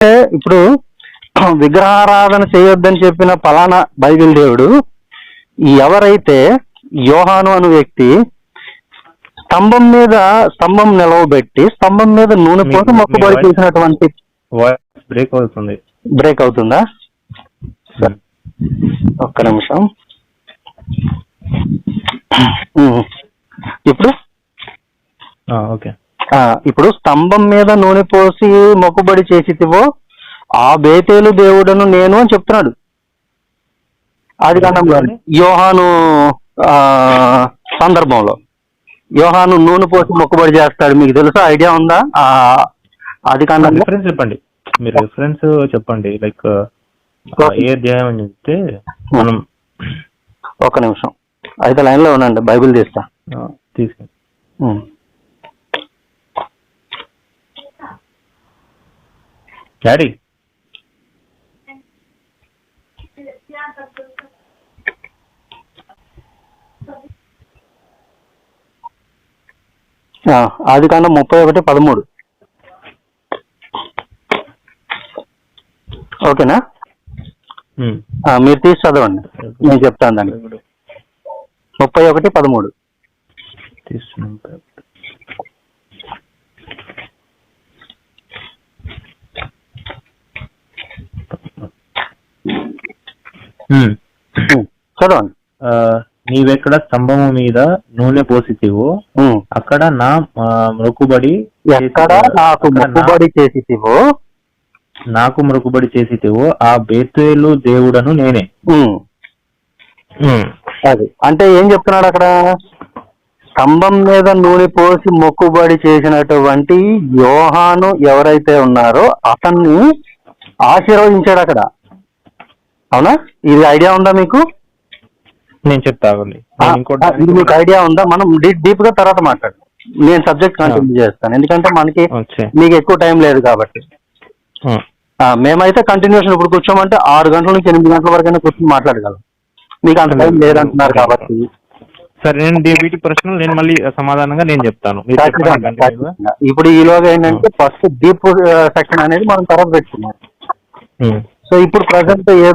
ఇప్పుడు విగ్రహారాధన చేయొద్దని చెప్పిన ఫలానా బైబిల్ దేవుడు ఎవరైతే యోహాను అను వ్యక్తి స్తంభం నిలవబెట్టి స్తంభం మీద నూనె పోసి మొక్కుబడి చేసినటువంటి బ్రేక్ అవుతుందా? ఒక్క నిమిషం. ఇప్పుడు స్తంభం మీద నూనె పోసి మొక్కుబడి చేసితివో ఆ బేతేలు దేవుడను నేను అని చెప్తున్నాడు. ఆది కాండంలో యోహాను సందర్భంలో యోహాను నూనె పోసి మొక్కుబడి చేస్తాడు. మీకు తెలుసా? ఐడియా ఉందా? ఆది కాండం రిఫరెన్స్ చెప్పండి, మీరు రిఫరెన్స్ చెప్పండి. లైక్ ఏ అధ్యాయం అని చెప్తే మనం. ఒక్క నిమిషం, అయితే లైన్ లో ఉండండి, బైబిల్ తీస్తా. తీసుకెళ్ళి డాడీ. ఆది కాండం 31:13. ఓకేనా? మీరు తీసి చదవండి, నేను చెప్తాను దాన్ని. 31:13. చదవండి. నీవెక్కడ స్తంభము మీద నూనె పోసితివో అక్కడ నా మొక్కుబడి చేసితివో నాకు మొక్కుబడి చేసితివో ఆ బేతేలు దేవుడను నేనే. అది అంటే ఏం చెప్తున్నాడు అక్కడ? స్తంభం మీద నూనె పోసి మొక్కుబడి చేసినటువంటి యోహాను ఎవరైతే ఉన్నారో అతన్ని ఆశీర్వదించాడు అక్కడ. అవునా? ఇది ఐడియా ఉందా మీకు? నేను చెప్తాను. ఇది మీకు ఐడియా ఉందా? మనం డీప్ గా తర్వాత మాట్లాడు. నేను సబ్జెక్ట్ కంటిన్యూ చేస్తాను, ఎందుకంటే మీకు ఎక్కువ టైం లేదు కాబట్టి. మేమైతే కంటిన్యూషన్ ఇప్పుడు కూర్చోమంటే 6 గంటల నుంచి 8 గంటల వరకైనా కూర్చొని మాట్లాడగలం. మీకు అంత టైం లేదంటున్నారు కాబట్టి. సరే, నేను వీటి ప్రశ్నలు నేను మళ్ళీ సమాధానంగా నేను చెప్తాను. ఇప్పుడు ఈలోగా ఏంటంటే ఫస్ట్ డీప్ సెక్షన్ అనేది మనం తర్వాత పెట్టుకున్నాం. సో ఇప్పుడు ప్రజెంట్